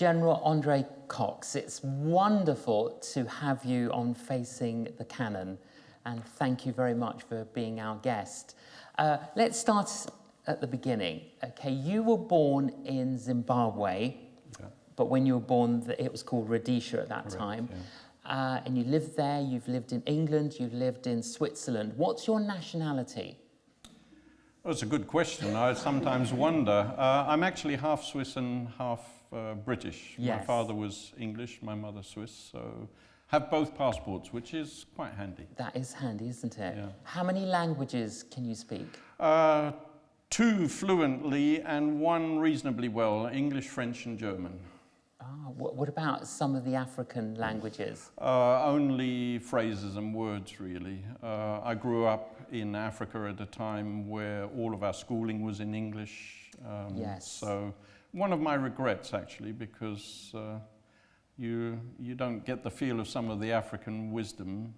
General André Cox, it's wonderful to have you on Facing the Canon, and thank you very much for being our guest. Let's start at the beginning. Okay, you were born in Zimbabwe, but when you were born, it was called Rhodesia at that time. Yeah. And you lived there, you've lived in England, you've lived in Switzerland. What's your nationality? Well, it's a good question. I sometimes wonder. I'm actually half Swiss and half British. Yes. My father was English, my mother Swiss, so have both passports, which is quite handy. That is handy, isn't it? Yeah. How many languages can you speak? 2 fluently and 1 reasonably well, English, French and German. What about some of the African languages? Only phrases and words, really. I grew up in Africa at a time where all of our schooling was in English. Yes. So one of my regrets, actually, because you don't get the feel of some of the African wisdom.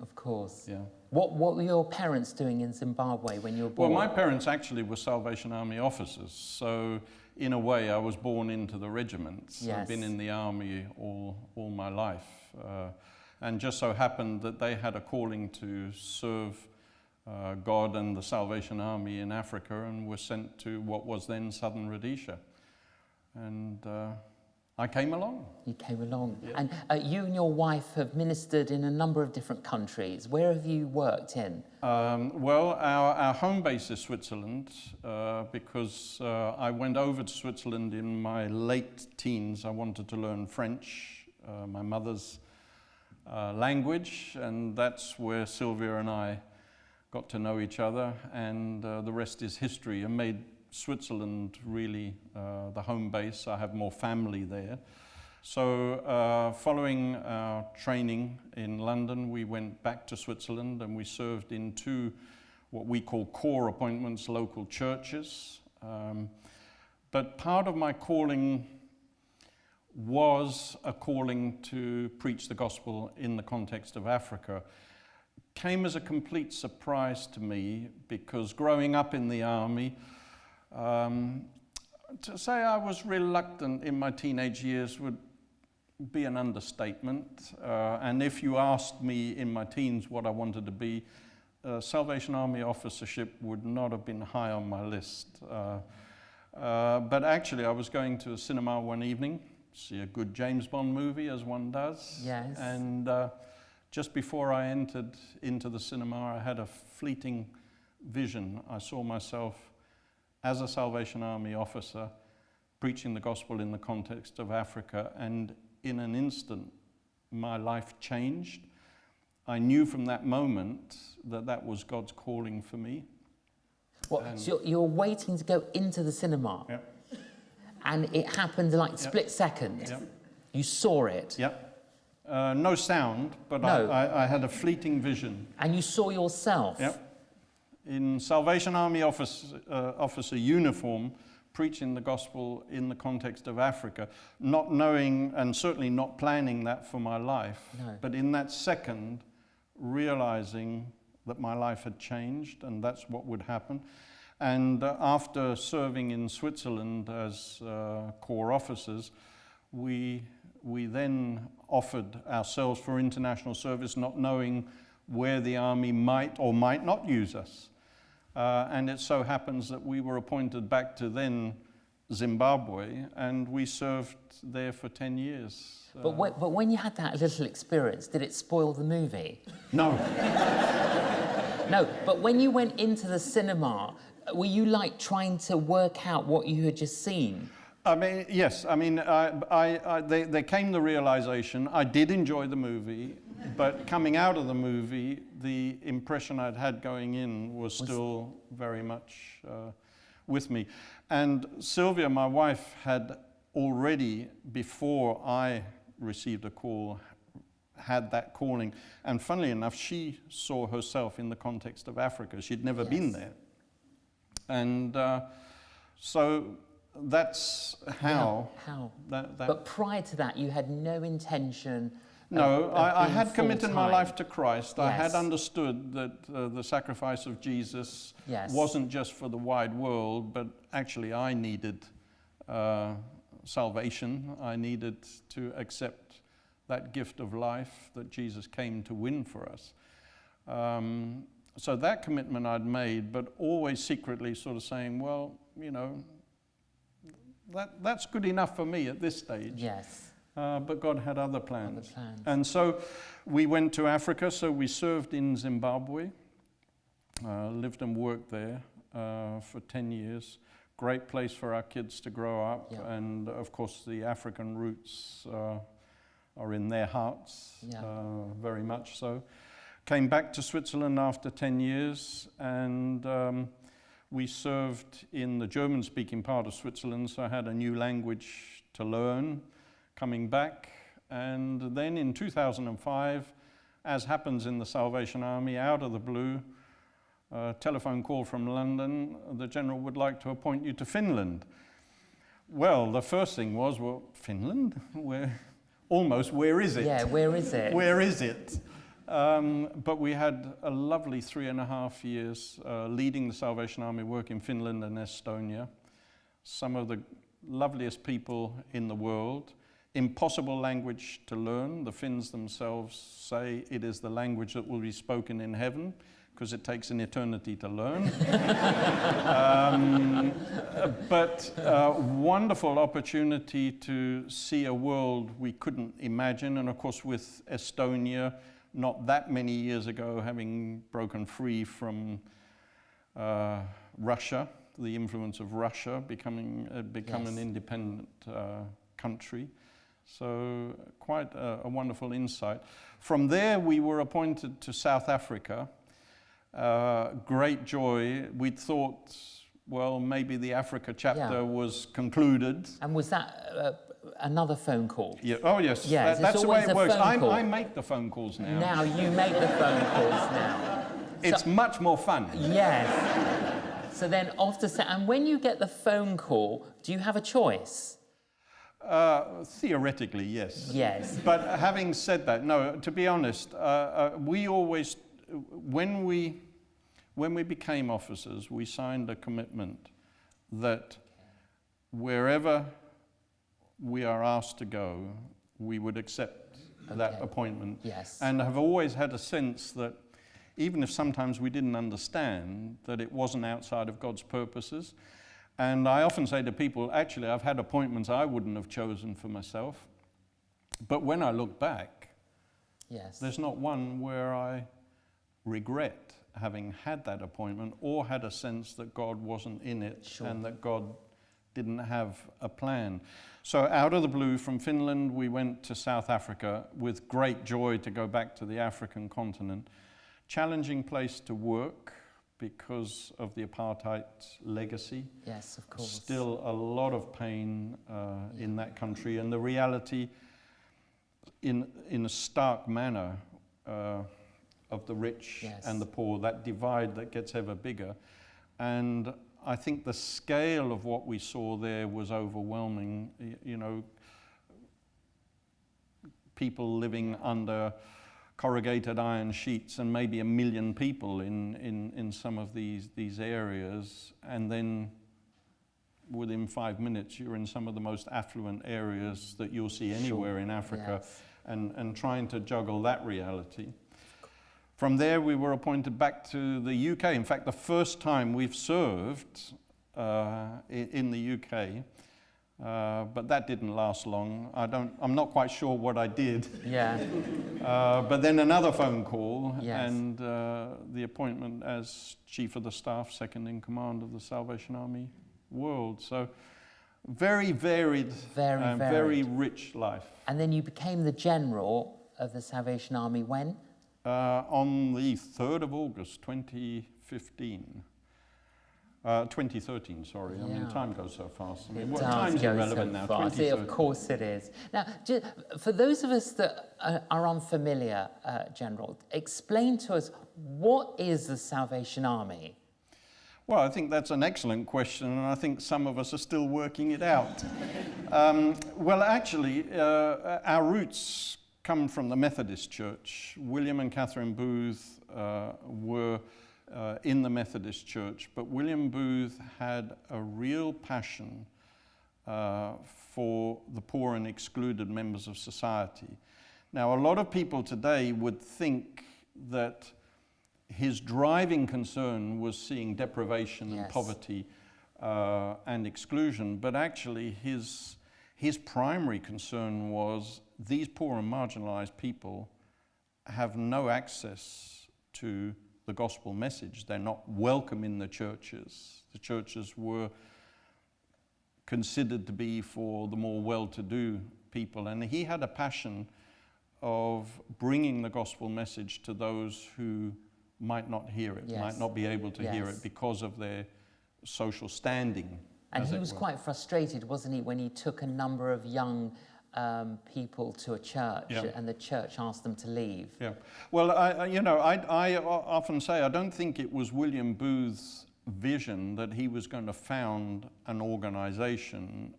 Of course. Yeah. What were your parents doing in Zimbabwe when you were born? Well, my parents actually were Salvation Army officers, so in a way I was born into the regiments. Yes. I've been in the army all my life, and just so happened that they had a calling to serve God and the Salvation Army in Africa, and were sent to what was then Southern Rhodesia. And I came along. You came along. Yeah. And you and your wife have ministered in a number of different countries. Where have you worked in? Well, our home base is Switzerland, because I went over to Switzerland in my late teens. I wanted to learn French, my mother's language, and that's where Silvia and I got to know each other, and the rest is history, and made Switzerland really the home base. I have more family there. So following our training in London, we went back to Switzerland and we served in 2 what we call core appointments, local churches. But part of my calling was a calling to preach the gospel in the context of Africa. Came as a complete surprise to me, because growing up in the army, to say I was reluctant in my teenage years would be an understatement. And if you asked me in my teens what I wanted to be, Salvation Army officership would not have been high on my list. But actually I was going to a cinema one evening, see a good James Bond movie, as one does. Yes. And just before I entered into the cinema, I had a fleeting vision. I saw myself as a Salvation Army officer preaching the gospel in the context of Africa, and in an instant my life changed. I knew from that moment that that was God's calling for me. So you're waiting to go into the cinema, yeah. And it happened like split second. Yeah. You saw it. Yeah. No sound, but No. I had a fleeting vision. And you saw yourself. Yeah. In Salvation Army officer uniform, preaching the gospel in the context of Africa, not knowing and certainly not planning that for my life, No. but in that second, realizing that my life had changed and that's what would happen. And after serving in Switzerland as corps officers, we then offered ourselves for international service, not knowing where the army might or might not use us. And it so happens that we were appointed back to then Zimbabwe, and we served there for 10 years. But when you had that little experience, did it spoil the movie? No. No, but when you went into the cinema, were you like trying to work out what you had just seen? I mean, yes. I mean, there came the realization. I did enjoy the movie, but coming out of the movie, the impression I'd had going in was still very much with me. And Silvia, my wife, had already, before I received a call, had that calling. And funnily enough, she saw herself in the context of Africa. She'd never been there. And so that's how. How? That But prior to that, you had no intention. No, I had committed my full-time. life to Christ. I had Yes. understood that the sacrifice of Jesus Yes. wasn't just for the wide world, but actually I needed salvation. I needed to accept that gift of life that Jesus came to win for us. So that commitment I'd made, but always secretly sort of saying, well, you know, that's good enough for me at this stage. Yes. But God had other plans. Other plans. And so we went to Africa, so we served in Zimbabwe, lived and worked there for 10 years. Great place for our kids to grow up, Yeah. and of course the African roots are in their hearts, Yeah. very much so. Came back to Switzerland after 10 years, and we served in the German-speaking part of Switzerland, so I had a new language to learn coming back. And then in 2005, as happens in the Salvation Army, out of the blue, a telephone call from London, the General would like to appoint you to Finland. Well, the first thing was, well, Finland? Where is it? Yeah, where is it? Where is it? But we had a lovely 3.5 years leading the Salvation Army work in Finland and Estonia. Some of the loveliest people in the world. Impossible language to learn. The Finns themselves say it is the language that will be spoken in heaven, because it takes an eternity to learn. But wonderful opportunity to see a world we couldn't imagine. And of course with Estonia, not that many years ago, having broken free from Russia, the influence of Russia, become Yes. an independent country. So quite a wonderful insight. From there we were appointed to South Africa. Great joy. We'd thought, well, maybe the Africa chapter was concluded. And was that another phone call? Yeah. Oh yes, Yes, that's it's the way always it a works. phone call. I make the phone calls now. Now you make the phone calls now. It's much more fun. Yes. So then and when you get the phone call, do you have a choice? Theoretically, yes. Yes. But having said that, no, to be honest, we always, when we became officers, we signed a commitment that wherever we are asked to go, we would accept that appointment. Yes. And have always had a sense that even if sometimes we didn't understand, that it wasn't outside of God's purposes. And I often say to people, actually, I've had appointments I wouldn't have chosen for myself. But when I look back, Yes. there's not one where I regret having had that appointment or had a sense that God wasn't in it. Sure. And that God didn't have a plan. So out of the blue from Finland, we went to South Africa with great joy to go back to the African continent. Challenging place to work because of the apartheid legacy. Yes, of course. Still a lot of pain in that country, and the reality in a stark manner of the rich and the poor, that divide that gets ever bigger. And I think the scale of what we saw there was overwhelming. You know, people living under corrugated iron sheets, and maybe 1 million people in some of these areas, and then within 5 minutes you're in some of the most affluent areas that you'll see anywhere in Africa. Yes. And trying to juggle that reality. From there we were appointed back to the UK. In fact, the first time we've served in the UK, but that didn't last long. I'm not quite sure what I did. Yeah. But then another phone call, Yes. and the appointment as Chief of the Staff, Second in Command of the Salvation Army World. So very varied, very rich life. And then you became the General of the Salvation Army when? On the 3rd of August, 2015. 2013, sorry. I mean, time goes so fast. I mean, time's irrelevant now. Of course it is. Now, for those of us that are unfamiliar, General, explain to us, what is the Salvation Army? Well, I think that's an excellent question, and I think some of us are still working it out. Well, actually, our roots come from the Methodist Church. William and Catherine Booth were in the Methodist Church, but William Booth had a real passion for the poor and excluded members of society. Now, a lot of people today would think that his driving concern was seeing deprivation and poverty and exclusion, but actually his primary concern was these poor and marginalized people have no access to the gospel message. They're not welcome in the churches. The churches were considered to be for the more well-to-do people, and he had a passion of bringing the gospel message to those who might not hear it, might not be able to hear it because of their social standing. And he was quite frustrated, wasn't he, when he took a number of young people to a church and the church asked them to leave. Yeah. Well, I often say I don't think it was William Booth's vision that he was going to found an organization,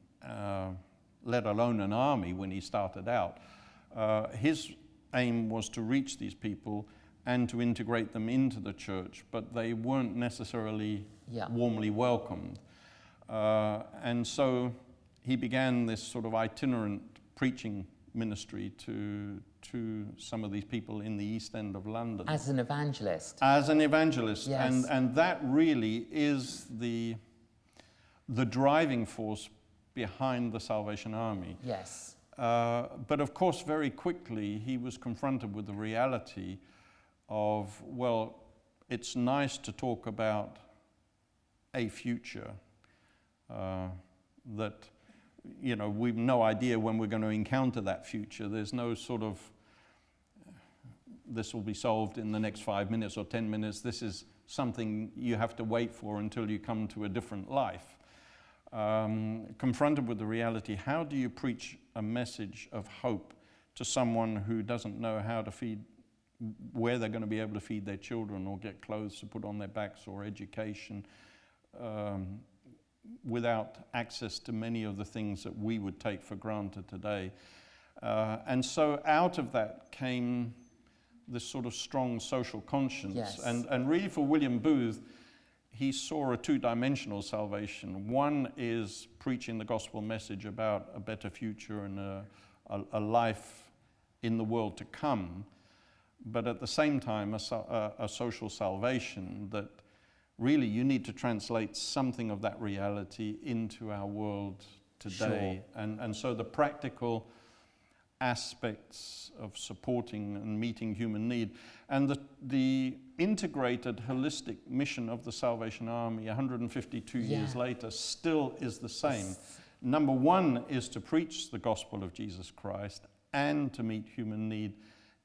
let alone an army, when he started out. His aim was to reach these people and to integrate them into the church, but they weren't necessarily warmly welcomed. And so he began this sort of itinerant preaching ministry to some of these people in the East End of London. As an evangelist. As an evangelist, and that really is the driving force behind the Salvation Army. Yes. But of course, very quickly, he was confronted with the reality of, well, it's nice to talk about a future that, we've no idea when we're going to encounter that future. There's no sort of, this will be solved in the next 5 minutes or 10 minutes. This is something you have to wait for until you come to a different life. Confronted with the reality, how do you preach a message of hope to someone who doesn't know how to feed, where they're going to be able to feed their children or get clothes to put on their backs or education, without access to many of the things that we would take for granted today. And so out of that came this sort of strong social conscience. Yes. And really for William Booth, he saw a two-dimensional salvation. One is preaching the gospel message about a better future and a life in the world to come, but at the same time a social salvation that really you need to translate something of that reality into our world today. Sure. And so the practical aspects of supporting and meeting human need and the integrated holistic mission of the Salvation Army 152 years later still is the same. Number one is to preach the gospel of Jesus Christ and to meet human need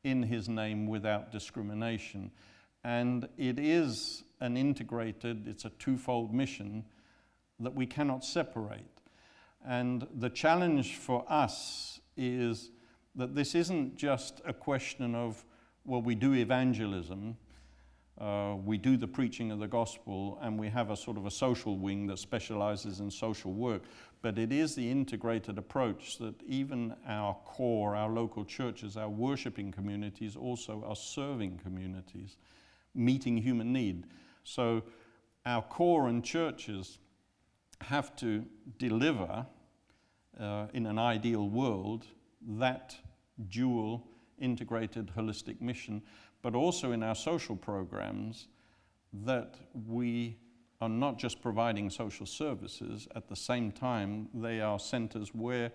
in his name without discrimination. And it is an integrated, it's a twofold mission that we cannot separate. And the challenge for us is that this isn't just a question of, well, we do evangelism, we do the preaching of the gospel, and we have a sort of a social wing that specializes in social work, but it is the integrated approach that even our core, our local churches, our worshiping communities also are serving communities, meeting human need. So our core and churches have to deliver, in an ideal world, that dual integrated holistic mission, but also in our social programs that we are not just providing social services, at the same time they are centers where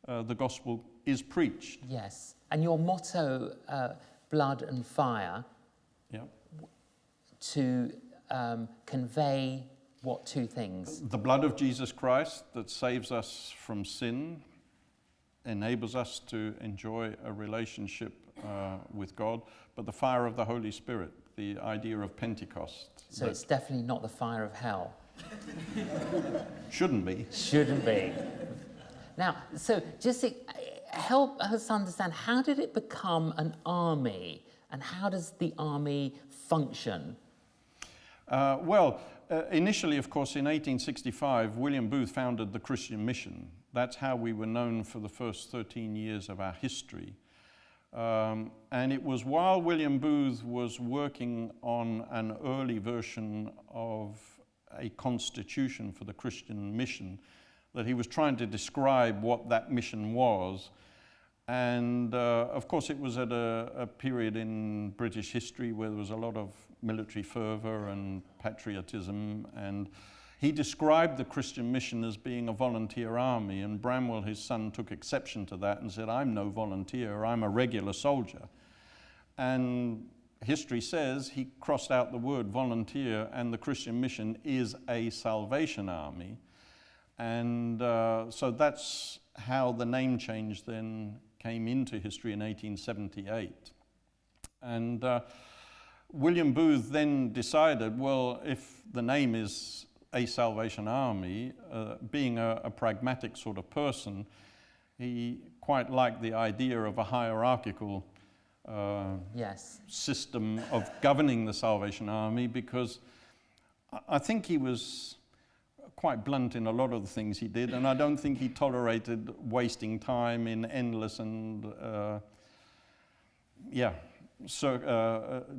the gospel is preached. Yes, and your motto, blood and fire, to convey what two things? The blood of Jesus Christ that saves us from sin, enables us to enjoy a relationship with God, but the fire of the Holy Spirit, the idea of Pentecost. So it's definitely not the fire of hell. Shouldn't be. Shouldn't be. Now, so just help us understand, how did it become an army, and how does the army function? Initially, of course, in 1865, William Booth founded the Christian Mission. That's how we were known for the first 13 years of our history. And it was while William Booth was working on an early version of a constitution for the Christian Mission that he was trying to describe what that mission was. And of course it was at a period in British history where there was a lot of military fervour and patriotism, and he described the Christian mission as being a volunteer army, and Bramwell, his son, took exception to that and said, "I'm no volunteer, I'm a regular soldier." And history says he crossed out the word volunteer, and the Christian mission is a Salvation Army. And so that's how the name change then came into history in 1878. And William Booth then decided, well, if the name is a Salvation Army, being a pragmatic sort of person, he quite liked the idea of a hierarchical system of governing the Salvation Army, because I think he was quite blunt in a lot of the things he did, and I don't think he tolerated wasting time in endless and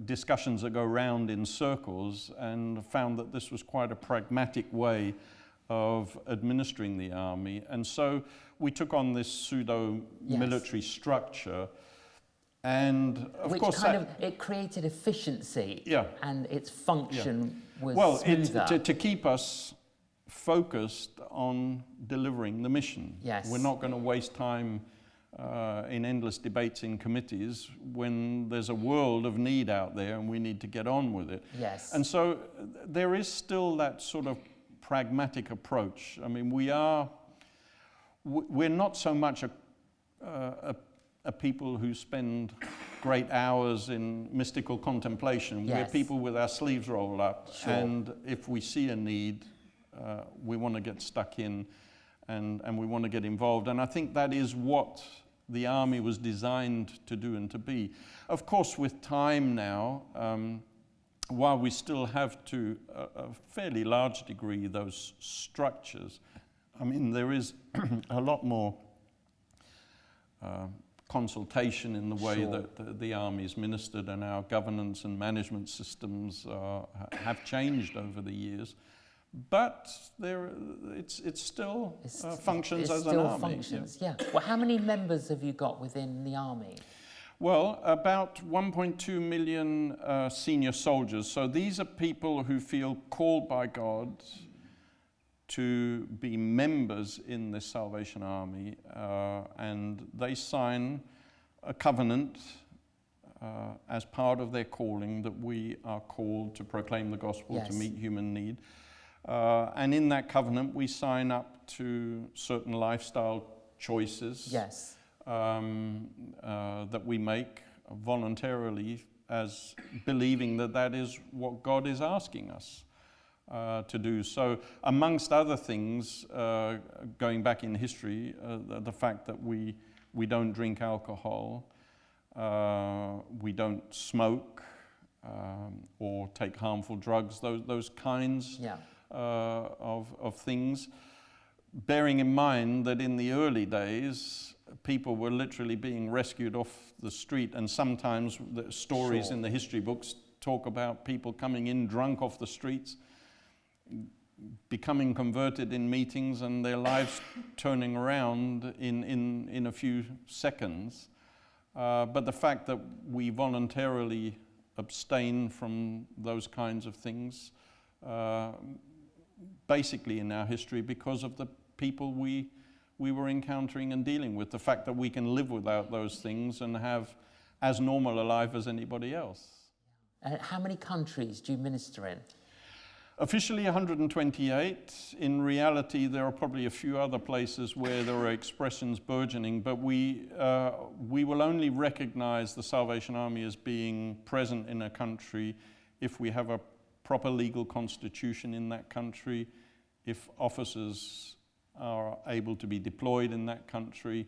discussions that go round in circles, and found that this was quite a pragmatic way of administering the army. And so we took on this pseudo-military structure, and of course it created efficiency, and its function was smoother. To keep us focused on delivering the mission. Yes. We're not going to waste time in endless debates in committees when there's a world of need out there and we need to get on with it. Yes. And so there is still that sort of pragmatic approach. I mean, we're not so much a people who spend great hours in mystical contemplation. Yes. We're people with our sleeves rolled up, and if we see a need, we want to get stuck in, and we want to get involved. And I think that is what the army was designed to do and to be. Of course, with time now, while we still have to a fairly large degree those structures, I mean, there is a lot more consultation in the way that the army is ministered, and our governance and management systems have changed over the years. But it still functions as an army. Functions, yeah. Well, how many members have you got within the army? Well, about 1.2 million senior soldiers. So these are people who feel called by God to be members in the Salvation Army, and they sign a covenant as part of their calling that we are called to proclaim the gospel, to meet human need. And in that covenant, we sign up to certain lifestyle choices that we make voluntarily, as believing that that is what God is asking us to do. So, amongst other things, going back in history, the fact that we don't drink alcohol, we don't smoke or take harmful drugs, those kinds of things, bearing in mind that in the early days people were literally being rescued off the street, and sometimes the stories in the history books talk about people coming in drunk off the streets, becoming converted in meetings, and their lives turning around in a few seconds. But the fact that we voluntarily abstain from those kinds of things, basically in our history, because of the people we were encountering and dealing with, the fact that we can live without those things and have as normal a life as anybody else. How many countries do you minister in? Officially 128. In reality, there are probably a few other places where there are expressions burgeoning, but we will only recognize the Salvation Army as being present in a country if we have a proper legal constitution in that country, if officers are able to be deployed in that country,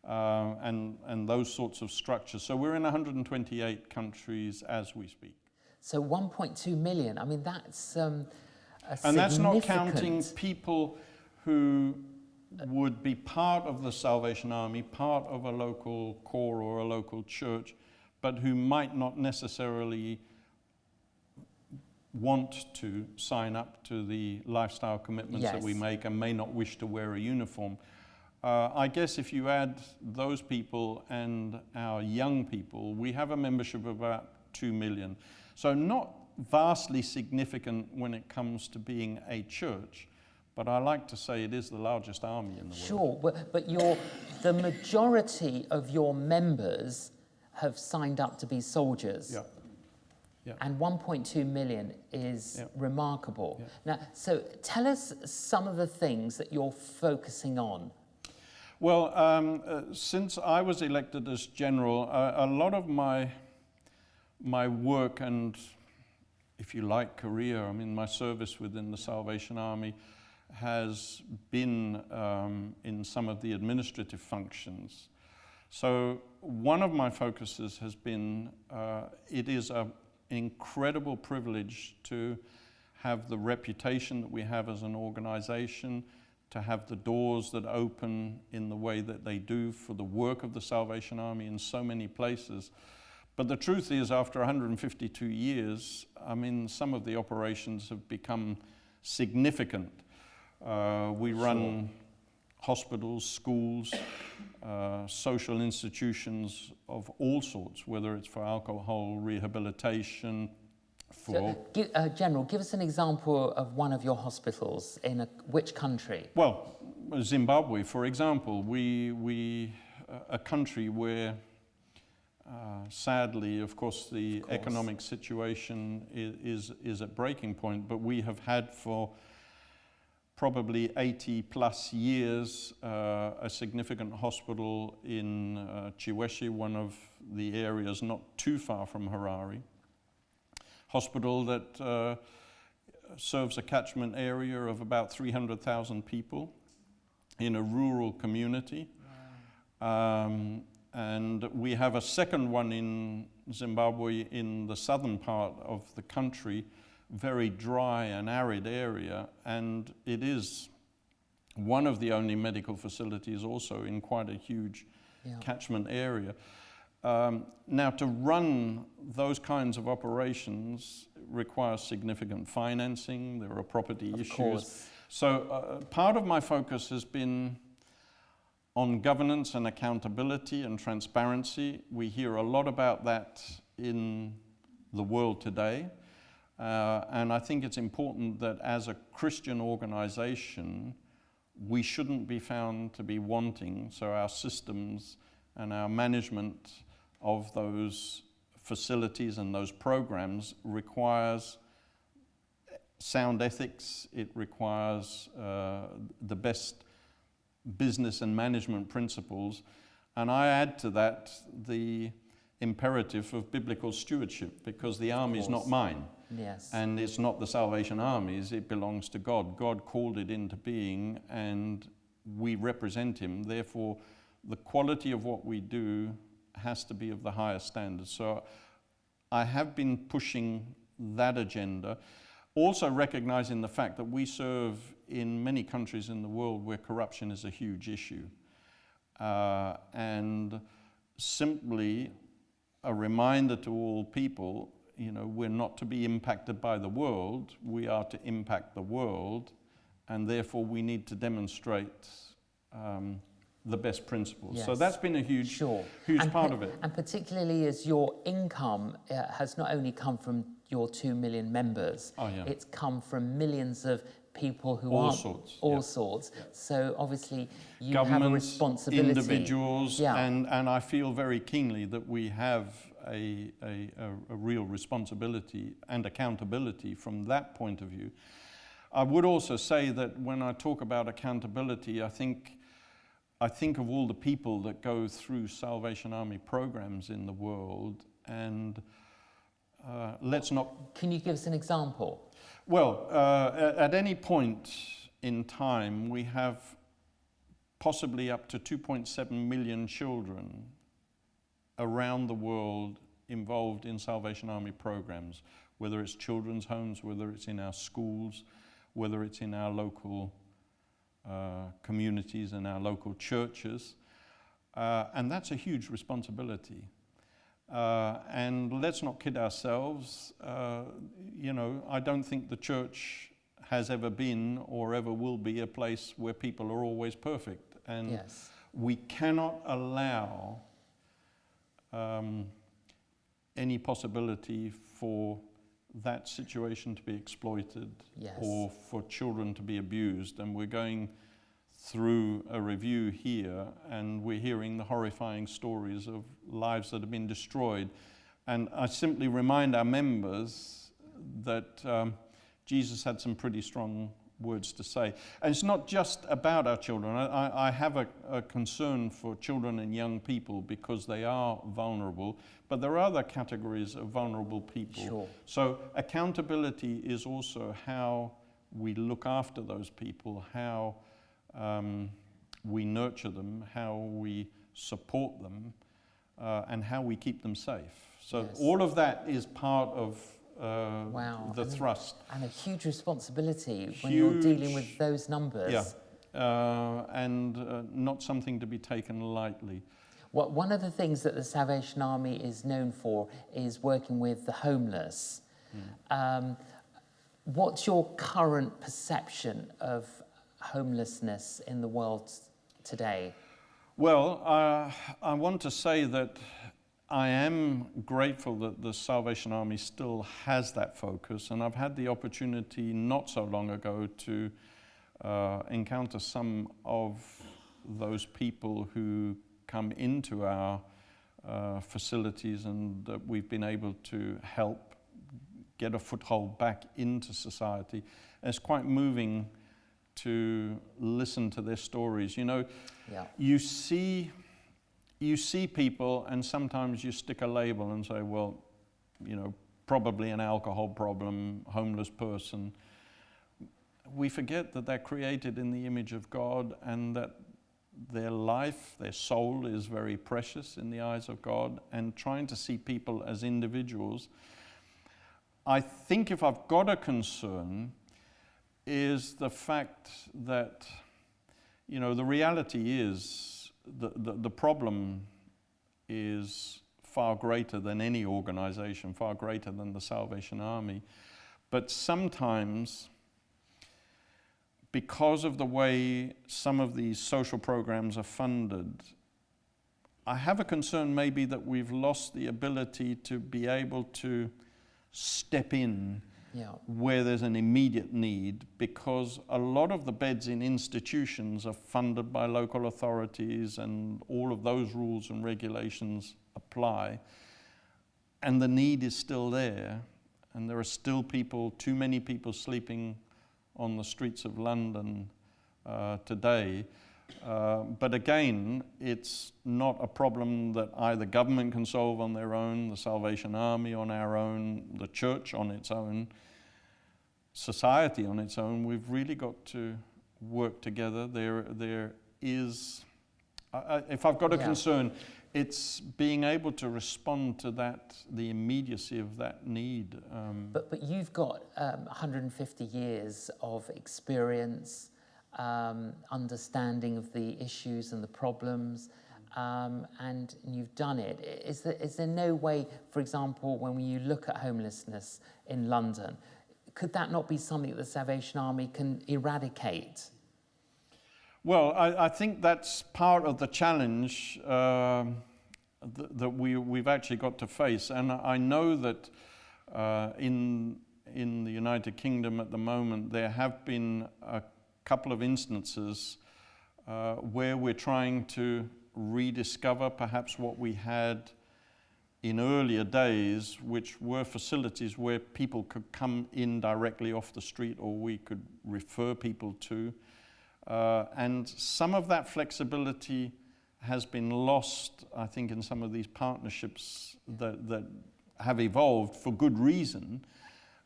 and those sorts of structures. So we're in 128 countries as we speak. So 1.2 million, I mean, that's and that's not counting people who would be part of the Salvation Army, part of a local corps or a local church, but who might not necessarily want to sign up to the lifestyle commitments that we Yes. make and may not wish to wear a uniform. I guess if you add those people and our young people, we have a membership of about 2 million. So not vastly significant when it comes to being a church, but I like to say it is the largest army in the world. Sure, but the majority of your members have signed up to be soldiers. Yeah. Yeah. And 1.2 million is Yeah. remarkable. Yeah. Now, so tell us some of the things that you're focusing on. Well, since I was elected as general, a lot of my work and, if you like, career, I mean, my service within the Salvation Army has been in some of the administrative functions. So one of my focuses has been, it is an incredible privilege to have the reputation that we have as an organization, to have the doors that open in the way that they do for the work of the Salvation Army in so many places. But the truth is, after 152 years, I mean, some of the operations have become significant. We run hospitals, schools, social institutions of all sorts, whether it's for alcohol rehabilitation, for... General, give us an example of one of your hospitals in which country? Well, Zimbabwe, for example, a country where, sadly, of course, the economic situation is at breaking point, but we have had for probably 80 plus years a significant hospital in Chiweshi, one of the areas not too far from Harare. Hospital that serves a catchment area of about 300,000 people in a rural community. Wow. And we have a second one in Zimbabwe in the southern part of the country, very dry and arid area, and it is one of the only medical facilities also in quite a huge catchment area. Now, to run those kinds of operations requires significant financing. There are property issues. Course. So part of my focus has been on governance and accountability and transparency. We hear a lot about that in the world today. And I think it's important that as a Christian organization, we shouldn't be found to be wanting. So our systems and our management of those facilities and those programs requires sound ethics. It requires the best business and management principles. And I add to that the imperative of biblical stewardship, because the army is not mine. Yes. And it's not the Salvation Army's, it belongs to God. God called it into being and we represent him. Therefore, the quality of what we do has to be of the highest standard. So I have been pushing that agenda, also recognizing the fact that we serve in many countries in the world where corruption is a huge issue. And simply a reminder to all people, you know, we're not to be impacted by the world, we are to impact the world, and therefore we need to demonstrate the best principles. Yes. So that's been a huge part of it. And particularly as your income has not only come from your 2 million members, it's come from millions of people who all aren't sorts. All sorts. Yeah. So obviously you Governments, have a responsibility. Individuals, and I feel very keenly that we have a real responsibility and accountability from that point of view. I would also say that when I talk about accountability, I think of all the people that go through Salvation Army programs in the world, and let's not... Can you give us an example? Well, at any point in time, we have possibly up to 2.7 million children around the world involved in Salvation Army programs, whether it's children's homes, whether it's in our schools, whether it's in our local communities and our local churches. And that's a huge responsibility. And let's not kid ourselves. I don't think the church has ever been or ever will be a place where people are always perfect. And Yes. we cannot allow any possibility for that situation to be exploited, Yes. or for children to be abused. And we're going through a review here, and we're hearing the horrifying stories of lives that have been destroyed. And I simply remind our members that Jesus had some pretty strong words to say. And it's not just about our children. I have a concern for children and young people because they are vulnerable, but there are other categories of vulnerable people. Sure. So accountability is also how we look after those people, how we nurture them, how we support them, and how we keep them safe. So Yes. all of that is part of Wow. the thrust. And a huge responsibility when you're dealing with Huge. those numbers. Yeah, and not something to be taken lightly. One of the things that the Salvation Army is known for is working with the homeless. What's your current perception of homelessness in the world today? Well, I want to say that I am grateful that the Salvation Army still has that focus, and I've had the opportunity not so long ago to encounter some of those people who come into our facilities, and that we've been able to help get a foothold back into society. And it's quite moving to listen to their stories. Yeah. You see people, and sometimes you stick a label and say, well, probably an alcohol problem, homeless person. We forget that they're created in the image of God, and that their life, their soul is very precious in the eyes of God, and trying to see people as individuals. I think if I've got a concern is the fact that, the reality is the problem is far greater than any organization, far greater than the Salvation Army. But sometimes, because of the way some of these social programs are funded, I have a concern maybe that we've lost the ability to be able to step in where there's an immediate need, because a lot of the beds in institutions are funded by local authorities, and all of those rules and regulations apply, and the need is still there, and there are still too many people sleeping on the streets of London today. But again, it's not a problem that either government can solve on their own, the Salvation Army on our own, the church on its own, society on its own. We've really got to work together. There is, if I've got a concern, it's being able to respond to that, the immediacy of that need. But you've got 150 years of experience, understanding of the issues and the problems, and you've done it. Is there no way, for example, when you look at homelessness in London, could that not be something that the Salvation Army can eradicate? Well, I think that's part of the challenge that we've actually got to face. And I know that in the United Kingdom at the moment, there have been a couple of instances where we're trying to rediscover perhaps what we had in earlier days, which were facilities where people could come in directly off the street, or we could refer people to. And some of that flexibility has been lost, I think, in some of these partnerships that have evolved for good reason,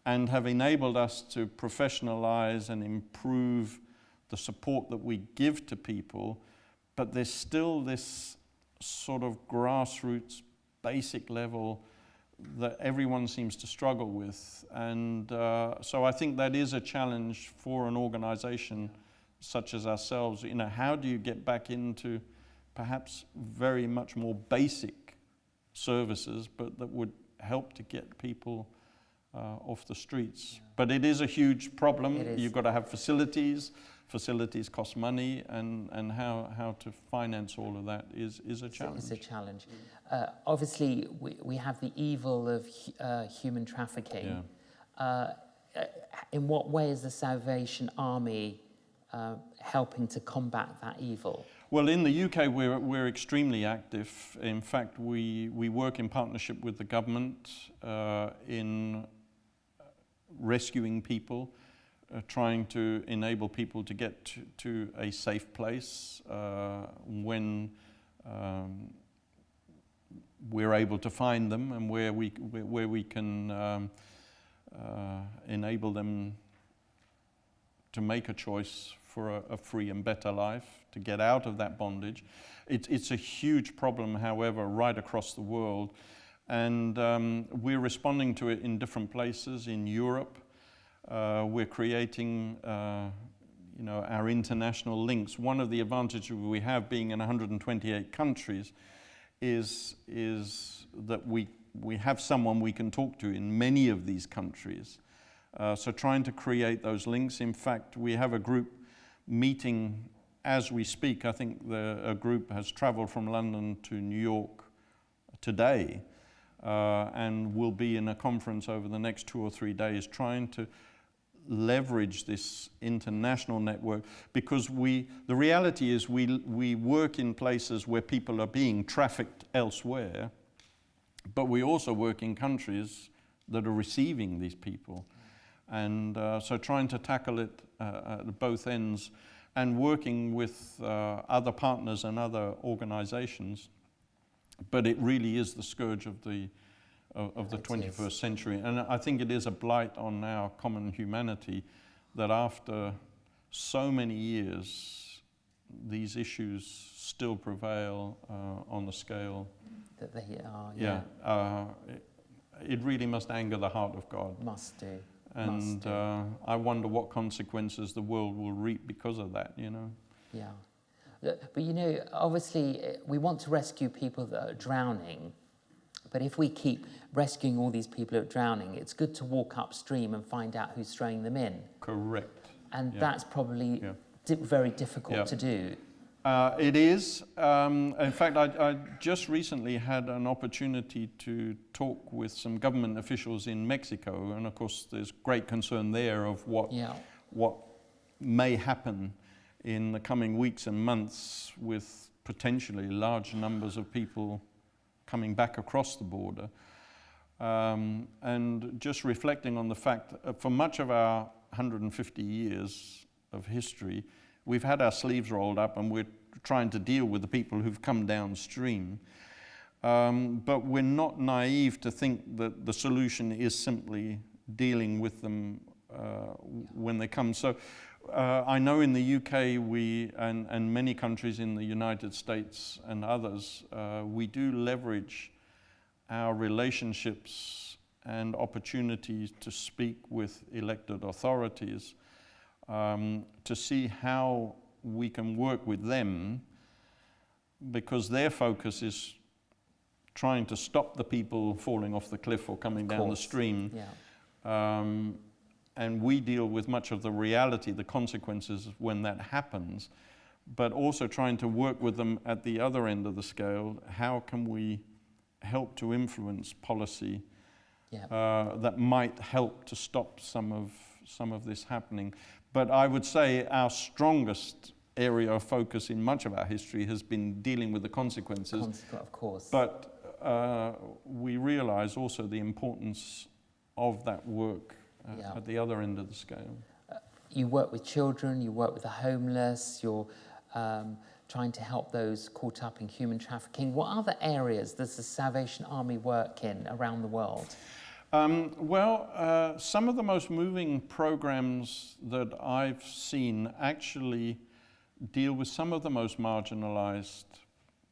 and have enabled us to professionalize and improve the support that we give to people. But there's still this sort of grassroots, basic level that everyone seems to struggle with. And so I think that is a challenge for an organization such as ourselves. How do you get back into perhaps very much more basic services, but that would help to get people off the streets. But it is a huge problem. You've got to have facilities. Facilities cost money, and how to finance all of that is a challenge. It's a challenge. Obviously, we have the evil of human trafficking. Yeah. In what way is the Salvation Army helping to combat that evil? Well, in the UK, we're extremely active. In fact, we work in partnership with the government in rescuing people, trying to enable people to get to a safe place when we're able to find them, and where we can enable them to make a choice for a free and better life, to get out of that bondage. It's a huge problem, however, right across the world, and we're responding to it in different places. In Europe, we're creating our international links. One of the advantages we have, being in 128 countries, is that we have someone we can talk to in many of these countries. So trying to create those links. In fact, we have a group meeting as we speak. I think a group has traveled from London to New York today, and will be in a conference over the next 2 or 3 days, trying to leverage this international network, because the reality is we work in places where people are being trafficked elsewhere, but we also work in countries that are receiving these people. And so trying to tackle it at both ends, and working with other partners and other organizations. But it really is the scourge of the 21st century. And I think it is a blight on our common humanity that after so many years, these issues still prevail on the scale that they are. It really must anger the heart of God. Must do. And I wonder what consequences the world will reap because of that, Yeah. But obviously we want to rescue people that are drowning, but if we keep rescuing all these people who are drowning, it's good to walk upstream and find out who's throwing them in. Correct. And that's probably very difficult to do. It is. In fact, I just recently had an opportunity to talk with some government officials in Mexico, and of course there's great concern there of what may happen in the coming weeks and months with potentially large numbers of people coming back across the border. And just reflecting on the fact that for much of our 150 years of history, we've had our sleeves rolled up and we're trying to deal with the people who've come downstream. But we're not naive to think that the solution is simply dealing with them when they come. So I know in the UK and many countries in the United States and others, we do leverage our relationships and opportunities to speak with elected authorities to see how we can work with them, because their focus is trying to stop the people falling off the cliff or coming down the stream. And we deal with much of the reality, the consequences when that happens, but also trying to work with them at the other end of the scale. How can we help to influence policy that might help to stop some of this happening? But I would say our strongest area of focus in much of our history has been dealing with the consequences. Of course. But we realize also the importance of that work at the other end of the scale. You work with children, you work with the homeless, you're trying to help those caught up in human trafficking. What other areas does the Salvation Army work in around the world? Some of the most moving programs that I've seen actually deal with some of the most marginalized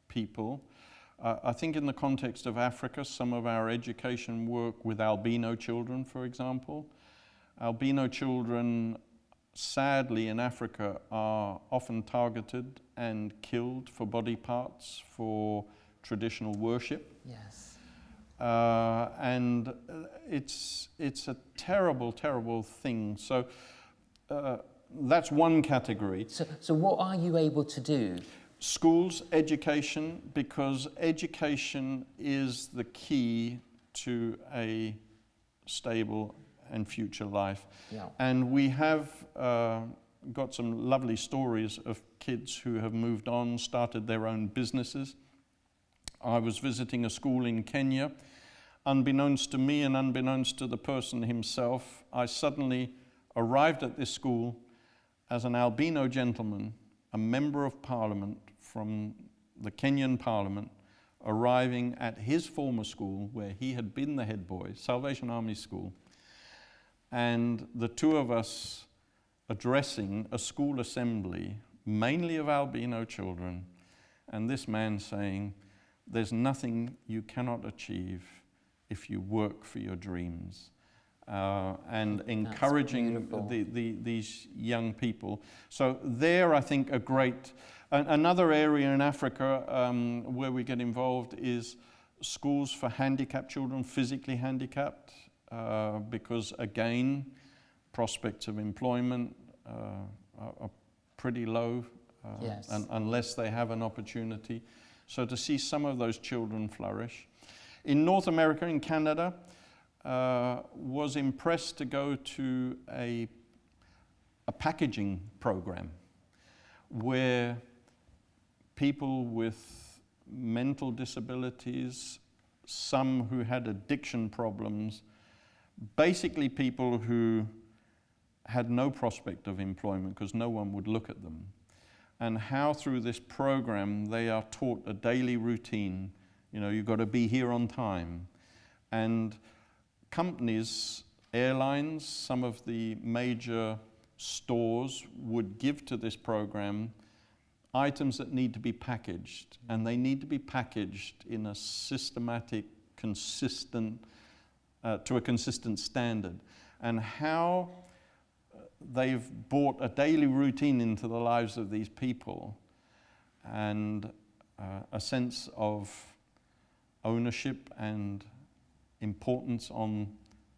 people. I think in the context of Africa, some of our education work with albino children, for example. Albino children, sadly, in Africa are often targeted and killed for body parts, for traditional worship. Yes. And it's a terrible, terrible thing. So that's one category. So what are you able to do? Schools, education, because education is the key to a stable and future life. Yeah. And we have got some lovely stories of kids who have moved on, started their own businesses. I was visiting a school in Kenya. Unbeknownst to me and unbeknownst to the person himself, I suddenly arrived at this school as an albino gentleman, a member of parliament from the Kenyan parliament, arriving at his former school where he had been the head boy, Salvation Army School, and the two of us addressing a school assembly, mainly of albino children, and this man saying, "There's nothing you cannot achieve if you work for your dreams," and encouraging these young people. So there, I think, a great... Another area in Africa where we get involved is schools for handicapped children, physically handicapped, because, again, prospects of employment are pretty low Yes. unless they have an opportunity. So to see some of those children flourish. In North America, in Canada, was impressed to go to a packaging program where people with mental disabilities, some who had addiction problems, basically people who had no prospect of employment because no one would look at them, and how through this program they are taught a daily routine. You know, you've got to be here on time. And companies, airlines, some of the major stores would give to this program items that need to be packaged, and they need to be packaged in a systematic, consistent, to a consistent standard. And how they've brought a daily routine into the lives of these people, and a sense of ownership and importance on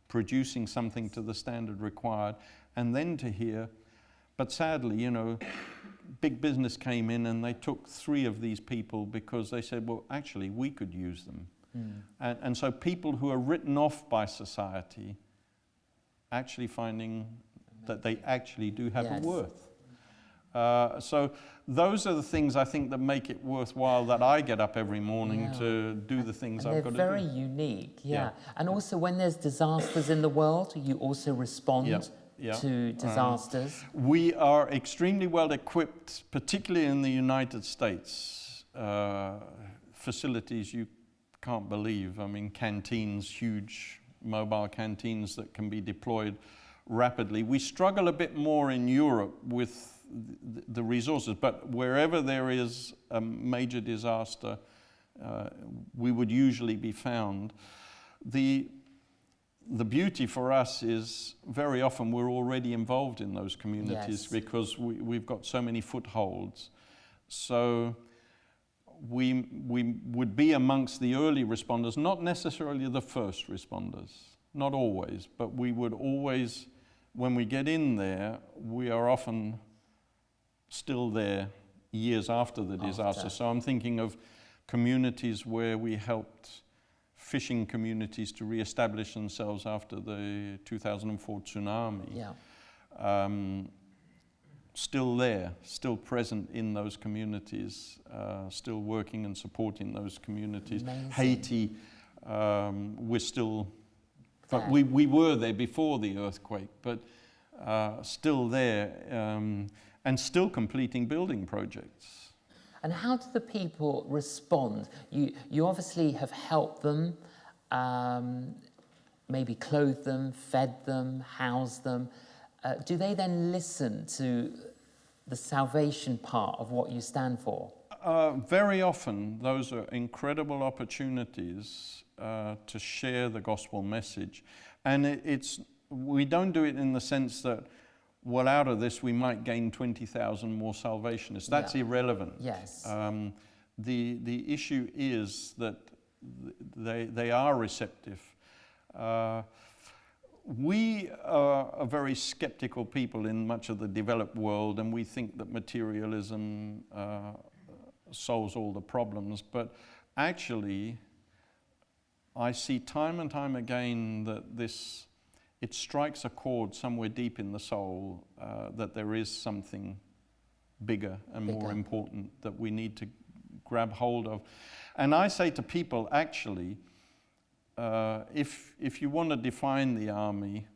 producing something to the standard required, and then to hear, but sadly, you know, big business came in and they took 3 of these people because they said, well, actually, we could use them. And so people who are written off by society actually finding that they actually do have a worth. So those are the things I think that make it worthwhile that I get up every morning to do the things I've got to do. They're very unique, And also when there's disasters in the world, you also respond to disasters. We are extremely well equipped, particularly in the United States. Facilities you can't believe. I mean, canteens, huge mobile canteens that can be deployed rapidly. We struggle a bit more in Europe with the resources, but wherever there is a major disaster, we would usually be found. The beauty for us is very often we're already involved in those communities because we've got so many footholds. So we would be amongst the early responders, not necessarily the first responders, not always, but we would always, when we get in there, we are often still there years after the disaster. So I'm thinking of communities where we helped fishing communities to re-establish themselves after the 2004 tsunami. Still there, still present in those communities, still working and supporting those communities. Amazing. Haiti, we're still, but we were there before the earthquake, but still there, and still completing building projects. And how do the people respond? You obviously have helped them, maybe clothed them, fed them, housed them. Do they then listen to the salvation part of what you stand for? Very often, those are incredible opportunities to share the gospel message. And we don't do it in the sense that, well, out of this we might gain 20,000 more salvationists. That's irrelevant. Yes. The issue is that they are receptive. We are a very skeptical people in much of the developed world, and we think that materialism solves all the problems. But actually, I see time and time again that it strikes a chord somewhere deep in the soul, that there is something bigger and more important that we need to grab hold of. And I say to people, actually, if you want to define the army,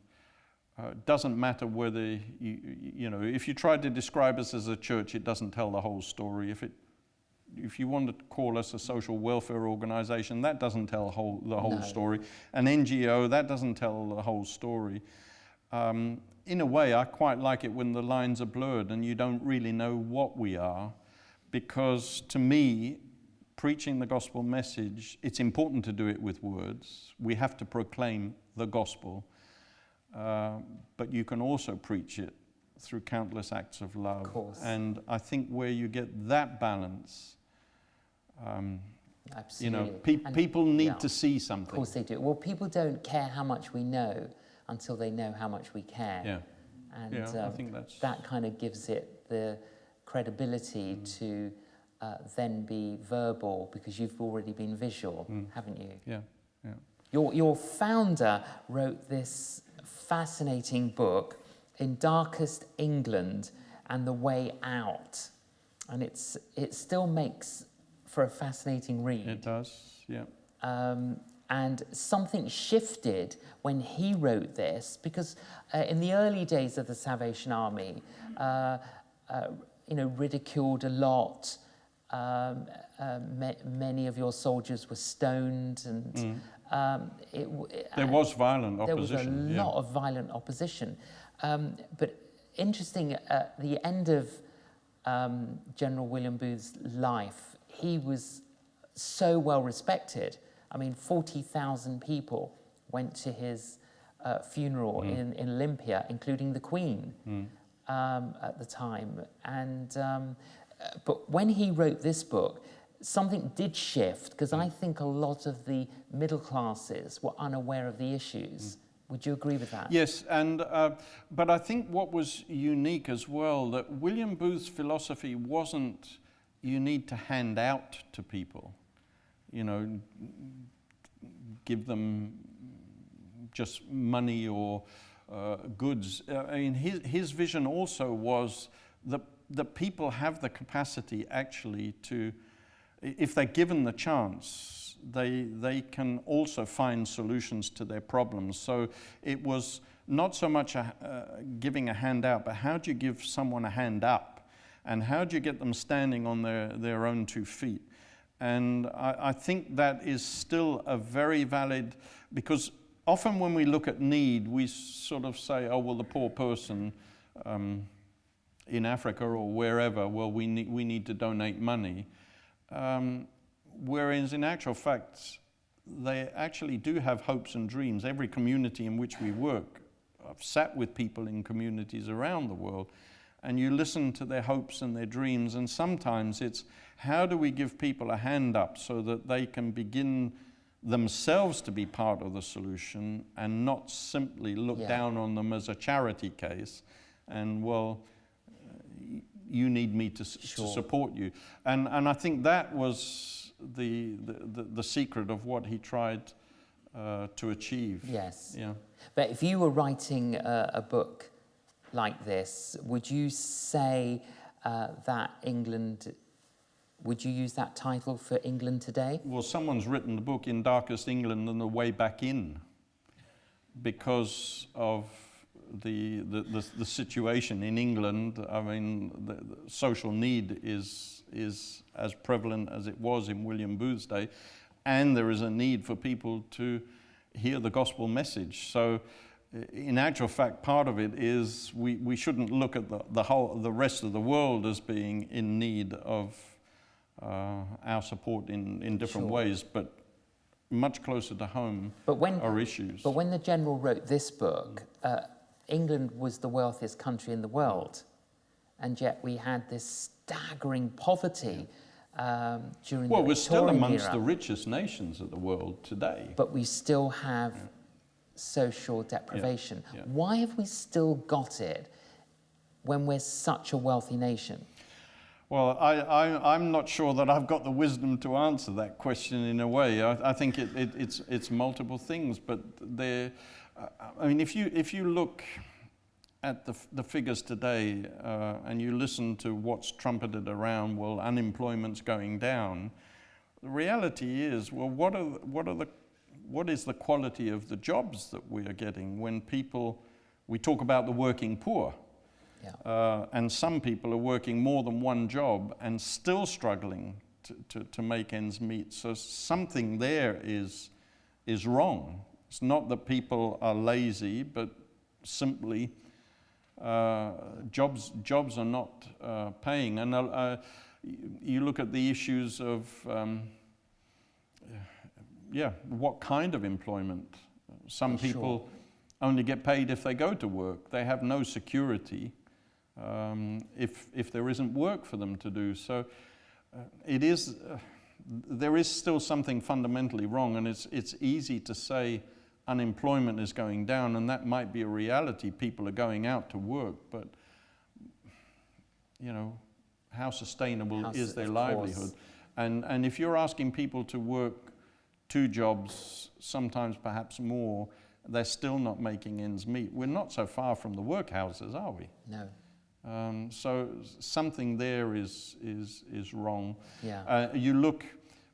it doesn't matter whether if you try to describe us as a church, it doesn't tell the whole story. If you want to call us a social welfare organization, that doesn't tell the whole story. An NGO, that doesn't tell the whole story. In a way, I quite like it when the lines are blurred and you don't really know what we are, because to me, preaching the gospel message, it's important to do it with words. We have to proclaim the gospel, but you can also preach it through countless acts of love. Of course. And I think where you get that balance, absolutely. People need to see something. Of course they do. Well, people don't care how much we know until they know how much we care. Yeah. And I think that kind of gives it the credibility to then be verbal, because you've already been visual, haven't you? Yeah. Your founder wrote this fascinating book, In Darkest England and the Way Out. And it still makes for a fascinating read. It does, yeah. And something shifted when he wrote this, because in the early days of the Salvation Army, ridiculed a lot. Many of your soldiers were stoned, and there was violent opposition. There was a lot of violent opposition. But interesting, at the end of General William Booth's life, he was so well respected. I mean, 40,000 people went to his funeral in Olympia, including the Queen at the time. And but when he wrote this book, something did shift, because I think a lot of the middle classes were unaware of the issues. Would you agree with that? Yes, and but I think what was unique as well, that William Booth's philosophy wasn't you need to hand out to people, give them just money or goods. I mean, his vision also was that people have the capacity actually to, if they're given the chance, they can also find solutions to their problems. So it was not so much giving a hand out, but how do you give someone a hand up? And how do you get them standing on their own 2 feet? And I think that is still a very valid, because often when we look at need, we sort of say, oh, well, the poor person in Africa or wherever, well, we need to donate money. Whereas in actual fact, they actually do have hopes and dreams. Every community in which we work, I've sat with people in communities around the world, and you listen to their hopes and their dreams, and sometimes it's how do we give people a hand up so that they can begin themselves to be part of the solution and not simply look down on them as a charity case and, well, you need me to support you. And I think that was the secret of what he tried to achieve. Yes. Yeah. But if you were writing a book like this, would you say that England, would you use that title for England today? Well, someone's written the book In Darkest England and the Way Back In, because of the situation in England. I mean, the social need is as prevalent as it was in William Booth's day, and there is a need for people to hear the gospel message. So in actual fact, part of it is we shouldn't look at the rest of the world as being in need of our support in different ways, but much closer to home are issues. But when the General wrote this book, England was the wealthiest country in the world, and yet we had this staggering poverty. during Well, the we're still Victorian amongst era. the richest nations of the world today. But we still have social deprivation. Yeah. Why have we still got it when we're such a wealthy nation? Well, I'm not sure that I've got the wisdom to answer that question in a way. I think it's multiple things, but I mean, if you look at the figures today and you listen to what's trumpeted around, well, unemployment's going down. The reality is, well, what is the quality of the jobs that we are getting when we talk about the working poor. Yeah. And some people are working more than one job and still struggling to make ends meet. So something there is wrong. It's not that people are lazy, but simply jobs are not paying. And you look at the issues of what kind of employment. Some people only get paid if they go to work. They have no security if there isn't work for them to do. So there is still something fundamentally wrong, and it's easy to say unemployment is going down, and that might be a reality. People are going out to work, but how sustainable is their livelihood? And if you're asking people to work 2 jobs, sometimes perhaps more, they're still not making ends meet. We're not so far from the workhouses, are we? No. So something there is wrong. Yeah.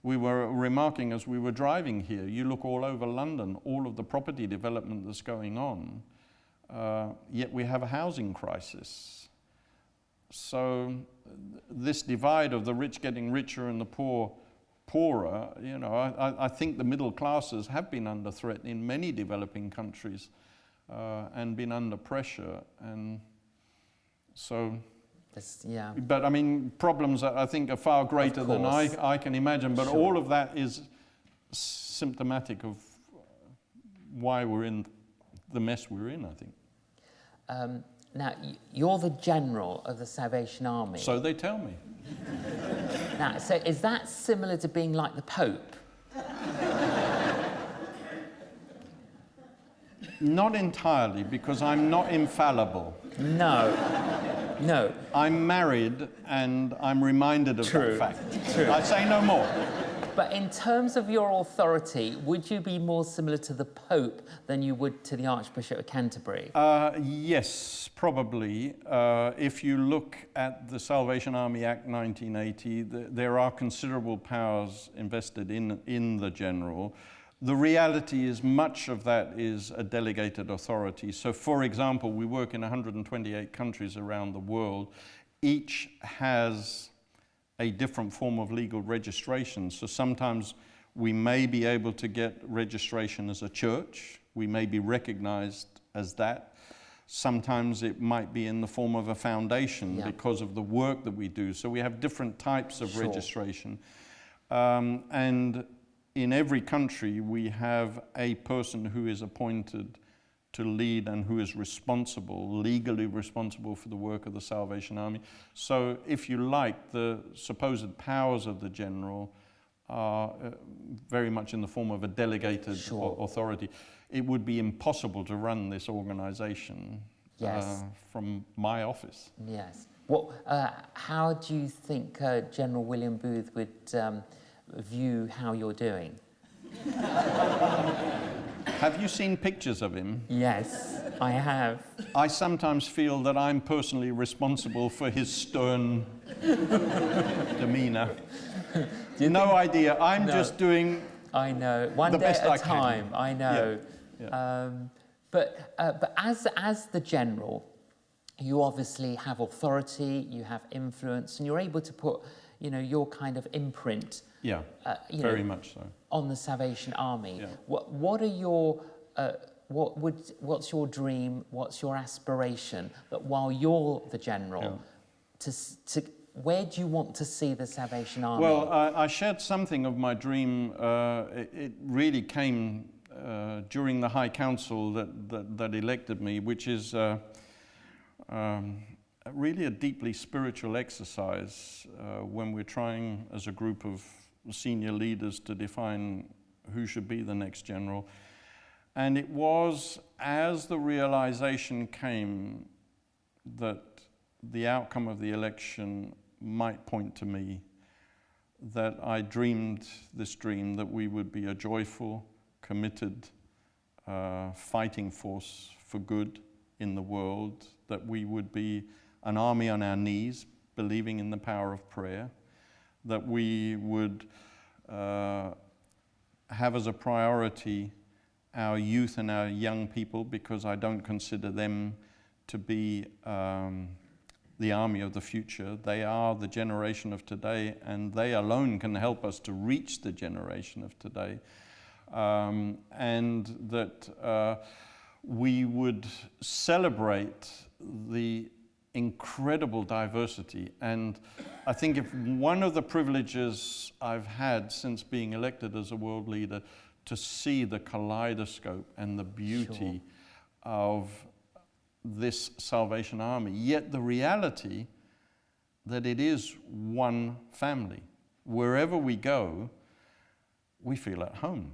We were remarking as we were driving here, you look all over London, all of the property development that's going on, yet we have a housing crisis. So this divide of the rich getting richer and the poor poorer, I think the middle classes have been under threat in many developing countries and been under pressure. And so, but I mean, problems I think are far greater than I can imagine, but all of that is symptomatic of why we're in the mess we're in, I think. Now, you're the general of the Salvation Army. So they tell me. Now, so is that similar to being like the Pope? Not entirely, because I'm not infallible. No. I'm married, and I'm reminded of that fact. True. I say no more. But in terms of your authority, would you be more similar to the Pope than you would to the Archbishop of Canterbury? Yes, probably. If you look at the Salvation Army Act 1980, there are considerable powers invested in the General. The reality is much of that is a delegated authority. So, for example, we work in 128 countries around the world. Each has a different form of legal registration. So sometimes we may be able to get registration as a church. We may be recognized as that. Sometimes it might be in the form of a foundation because of the work that we do. So we have different types of registration. And in every country, we have a person who is appointed to lead and who is responsible, legally responsible for the work of the Salvation Army. So, if you like, the supposed powers of the General are very much in the form of a delegated authority. It would be impossible to run this organization from my office. Yes. How do you think General William Booth would view how you're doing? Have you seen pictures of him? Yes, I have. I sometimes feel that I'm personally responsible for his stern demeanor. No idea. I'm just doing I know. One day at a time. I know. Yeah. But as the General, you obviously have authority, you have influence, and you're able to put, your kind of imprint. Yeah, very much so. On the Salvation Army. Yeah. What are your what's your dream? What's your aspiration? That while you're the General, where do you want to see the Salvation Army? Well, I shared something of my dream. It really came during the High Council that elected me, which is really a deeply spiritual exercise when we're trying as a group of senior leaders to define who should be the next general. And it was as the realization came that the outcome of the election might point to me, that I dreamed this dream that we would be a joyful, committed, fighting force for good in the world, that we would be an army on our knees, believing in the power of prayer, that we would have as a priority our youth and our young people, because I don't consider them to be the army of the future. They are the generation of today, and they alone can help us to reach the generation of today. And that we would celebrate the incredible diversity. And I think if one of the privileges I've had since being elected as a world leader, to see the kaleidoscope and the beauty of this Salvation Army, yet the reality that it is one family. Wherever we go, we feel at home.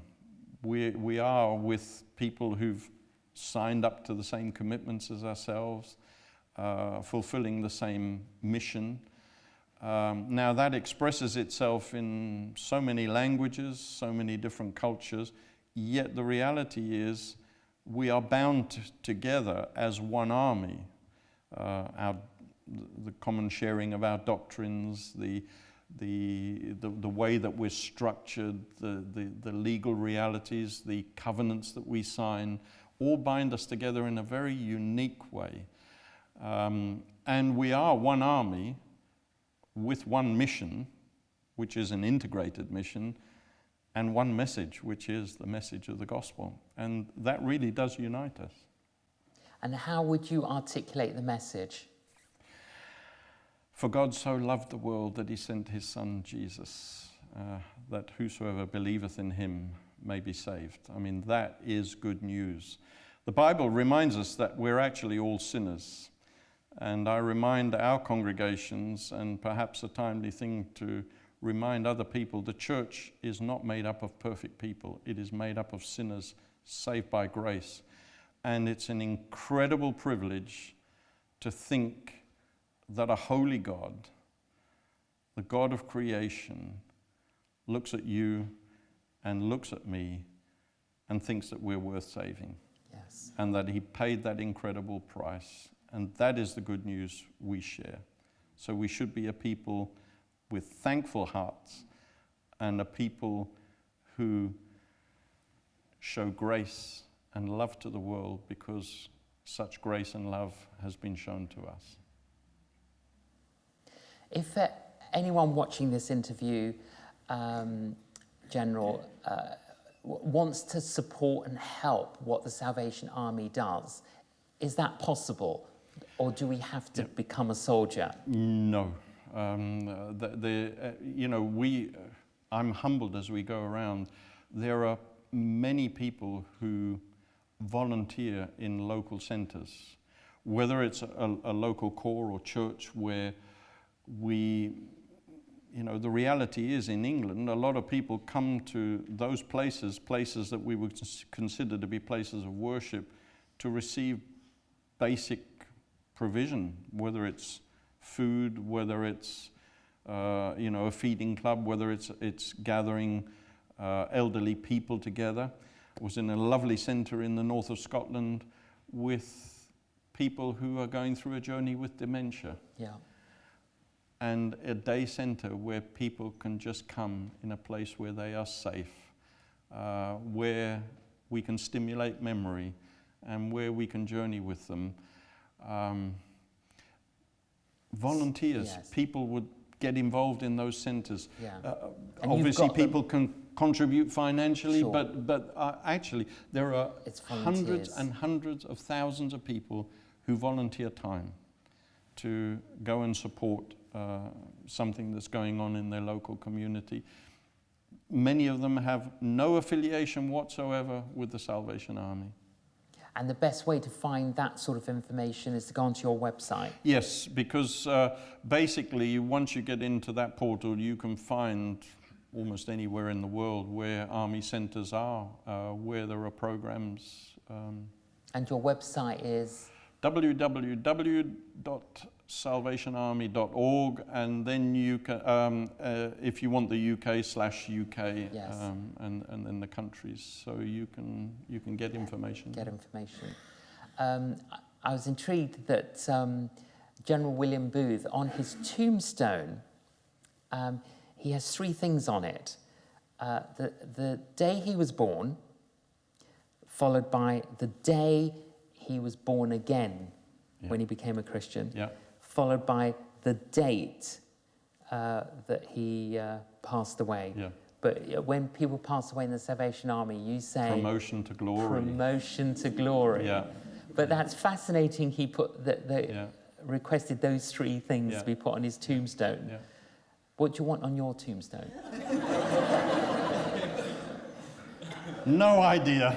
We are with people who've signed up to the same commitments as ourselves, fulfilling the same mission. Now that expresses itself in so many languages, so many different cultures, yet the reality is we are bound together as one army. The common sharing of our doctrines, the way that we're structured, the legal realities, the covenants that we sign, all bind us together in a very unique way. And we are one army with one mission, which is an integrated mission, and one message, which is the message of the gospel. And that really does unite us. And how would you articulate the message? For God so loved the world that he sent his Son Jesus, that whosoever believeth in him may be saved. I mean, that is good news. The Bible reminds us that we're actually all sinners. And I remind our congregations, and perhaps a timely thing to remind other people, the church is not made up of perfect people. It is made up of sinners saved by grace. And it's an incredible privilege to think that a holy God, the God of creation, looks at you and looks at me and thinks that we're worth saving. Yes. And that he paid that incredible price. And that is the good news we share. So we should be a people with thankful hearts and a people who show grace and love to the world, because such grace and love has been shown to us. If anyone watching this interview, General, wants to support and help what the Salvation Army does, is that possible? Or do we have to become a soldier? No. I'm humbled as we go around. There are many people who volunteer in local centres, whether it's a local corps or church where the reality is in England, a lot of people come to those places that we would consider to be places of worship, to receive basic provision, whether it's food, whether it's a feeding club, whether it's gathering elderly people together. I was in a lovely centre in the north of Scotland with people who are going through a journey with dementia. Yeah. And a day centre where people can just come in a place where they are safe, where we can stimulate memory and where we can journey with them. Volunteers, yes. People would get involved in those centres. Yeah. Obviously people can contribute financially, Sure. but actually there are hundreds volunteers. and hundreds of thousands of people who volunteer time to go and support something that's going on in their local community. Many of them have no affiliation whatsoever with the Salvation Army. And the best way to find that sort of information is to go onto your website. Yes, because basically once you get into that portal, you can find almost anywhere in the world where army centres are, where there are programs. And your website is? www.salvationarmy.org, and then you can, if you want the UK/UK, Yes. and then the countries, so you can get information. Get information. I was intrigued that General William Booth, on his tombstone, he has 3 things on it. The day he was born, followed by the day he was born again, when he became a Christian, followed by the date that he passed away. But when people pass away in the Salvation Army, you say... Promotion to glory. Promotion to glory. Yeah. But that's fascinating. He put requested those 3 things to be put on his tombstone. Yeah. What do you want on your tombstone? No idea.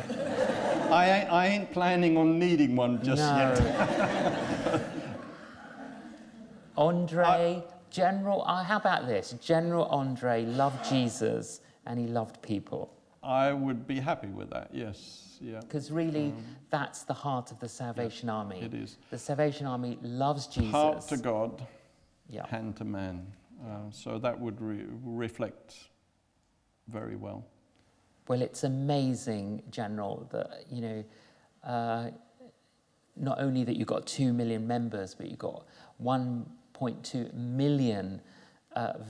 I ain't planning on needing one just yet. Andre, how about this? General Andre loved Jesus and he loved people. I would be happy with that, yes. Yeah. Because really, that's the heart of the Salvation Army. It is. The Salvation Army loves Jesus. Heart to God, hand to man. So that would reflect very well. Well, it's amazing, General, that, not only that you've got 2 million members, but you've got 1.2 million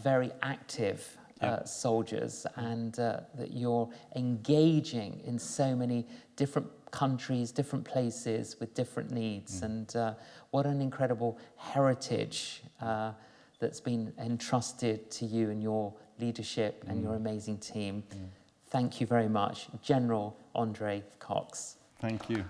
very active soldiers, and that you're engaging in so many different countries, different places with different needs. And what an incredible heritage that's been entrusted to you and your leadership and your amazing team. Thank you very much, General André Cox. Thank you.